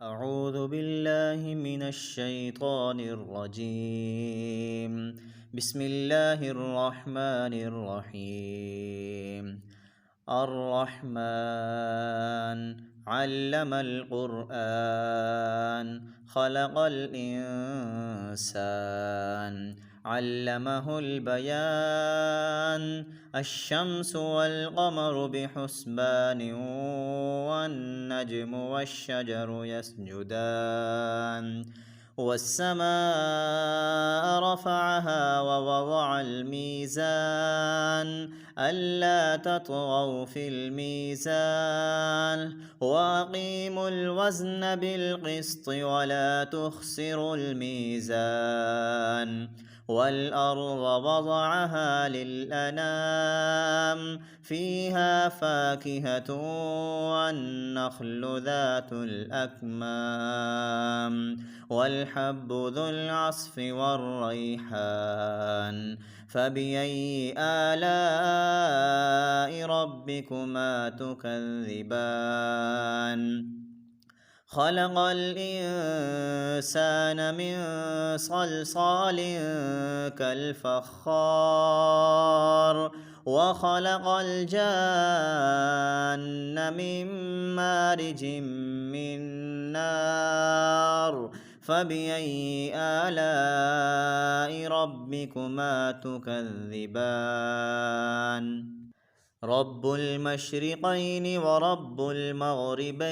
أعوذ بالله من الشيطان الرجيم. بسم الله الرحمن الرحيم. الرحمن علم القرآن خلق الإنسان علمه البيان الشمس والقمر بحسبان والنجم والشجر يسجدان والسماء رفعها ووضع الميزان ألا تطغوا في الميزان وأقيموا الوزن بالقسط ولا تخسروا الميزان والأرض وضعها للأنام فيها فاكهة والنخل ذات الأكمام والحب ذو العصف والريحان فبأي آلاء ربكما تكذبان خلق الإنسان من صلصال كالفخار وخلق الجان من مارج من نار فبأي آلاء ربكما تكذبان رب المشرقين ورب المغربين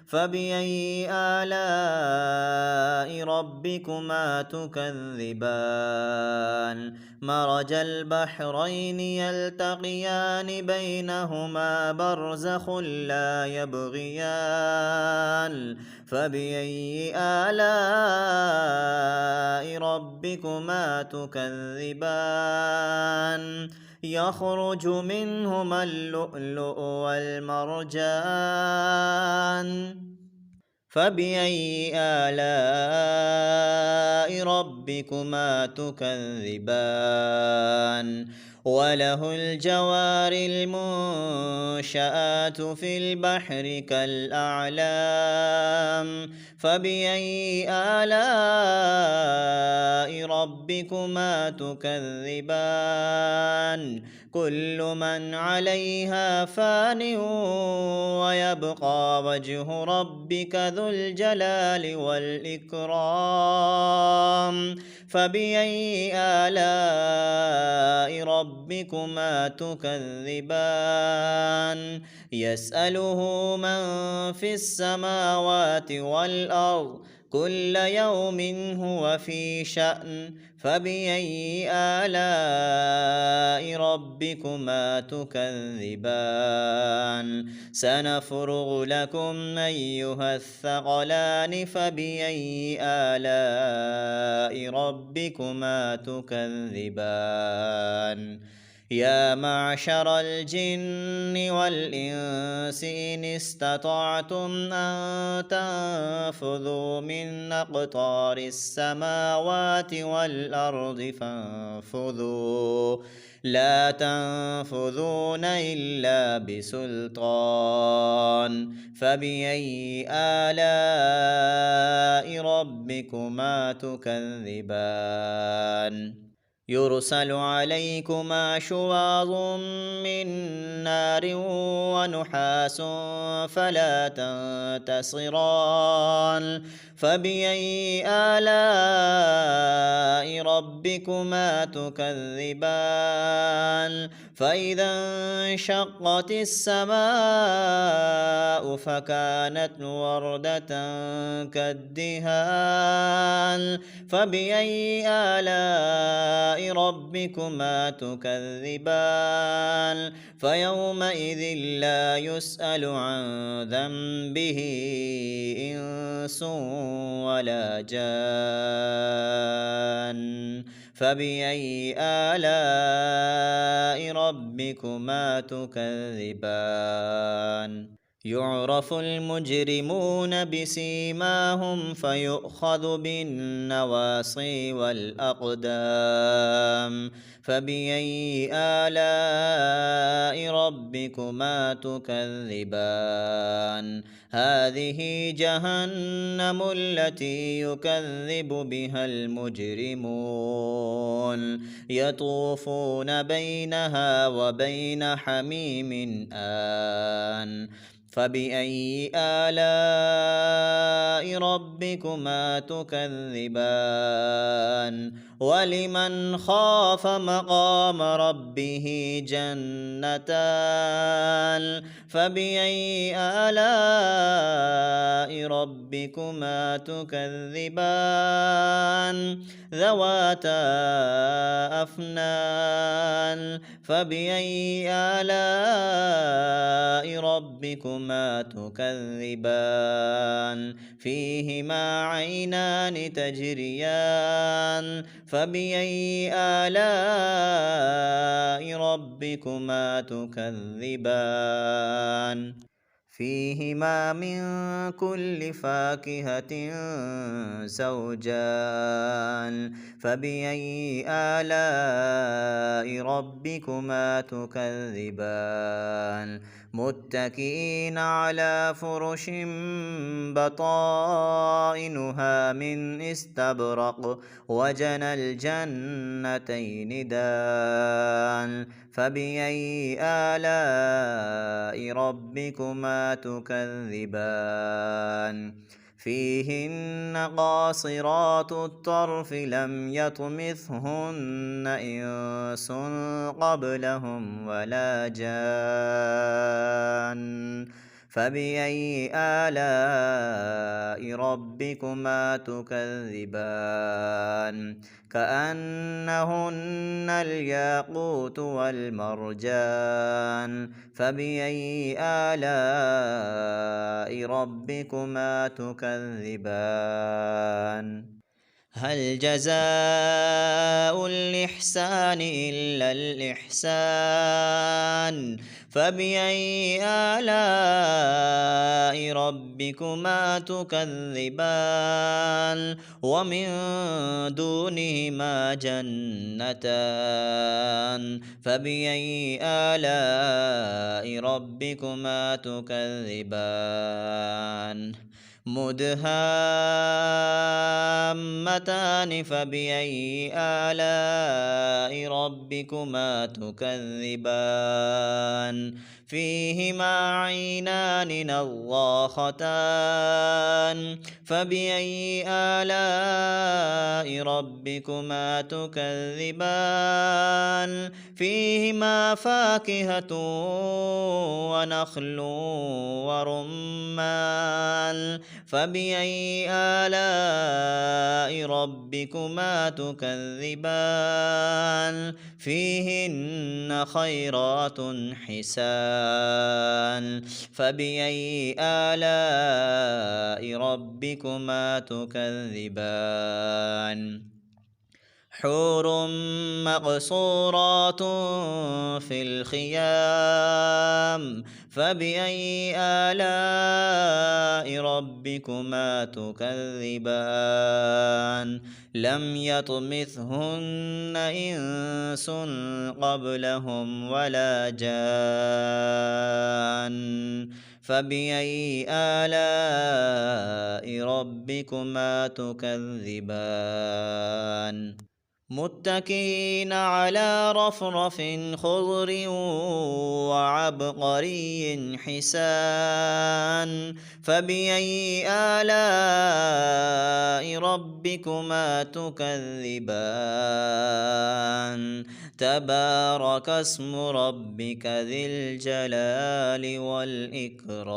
فبأي آلاء ربكما تكذبان مرج البحرين يلتقيان بينهما برزخ لا يبغيان فبأي آلاء ربكما تكذبان يخرج منهما اللؤلؤ والمرجان فبأي آلاء ربكما تكذبان وله الجوار المنشآت في البحر كالأعلام فبأي آلاء ربكما تكذبان كل من عليها فان ويبقى وجه ربك ذو الجلال والإكرام فبأي آلاء ربكما تكذبان يسأله من في السماوات والأرض كل يوم هو في شأن فبأي آلاء ربكما تكذبان سنفرغ لكم أيها الثقلان فبأي آلاء ربكما تكذبان يا معشر الجن والإنس إن استطعتم أن تنفذوا من أقطار السماوات والأرض فانفذوا لا تنفذون إلا بسلطان فبأي آلاء ربكما تكذبان يرسل عليكما شواظ من نار ونحاس فلا تنتصران فبأي آلاء ربكما تكذبان فإذا انشقت السماء فكانت وردة كالدهان فبأي آلاء ربكما تكذبان فيومئذ لا يسأل عن ذنبه إنس ولا جان فبأي آلاء ربكما تكذبان يعرف المجرمون بسيماهم فيؤخذ بالنواصي والأقدام فبأي آلاء ربكما تكذبان هذه جهنم التي يكذب بها المجرمون يطوفون بينها وبين حميم آن فبأي آلاء ربكما تكذبان ولمن خاف مقام ربه جنتان فبأي آلاء ربكما تكذبان ذواتا أفنان فبأي آلاء ربكما تكذبان فيهما عينان تجريان فبأي آلاء ربكما تكذبان فيهما من كل فاكهة زوجان فبأي آلاء ربكما تكذبان متكئين على فرش بطائنها من استبرق وجنى الجنتين دان فبأي آلاء ربكما تكذبان فيهن قاصرات الطرف لم يطمثهن إنس قبلهم ولا جان فبأي آلاء ربكما تكذبان كأنهن الياقوت والمرجان فبأي آلاء ربكما تكذبان هل جزاء الإحسان إلا الإحسان فبأي آلاء ربكما تكذبان ومن دونهما جنتان فبأي آلاء ربكما تكذبان مدهامتان فبأي آلاء ربكما تكذبان فيهما عينان نضاختان فبأي آلاء ربكما تكذبان فيهما فاكهة ونخل ورمان فبأي آلاء ربكما تكذبان فيهن خيرات حسان فبأي آلاء ربكما تكذبان حور مقصورات في الخيام فبأي آلاء ربكما تكذبان لم يطمثهن إنس قبلهم ولا جان فبأي آلاء ربكما تكذبان متكئين على رفرف خضر وعبقري حسان فبأي آلاء ربكما تكذبان تبارك اسم ربك ذي الجلال والإكرام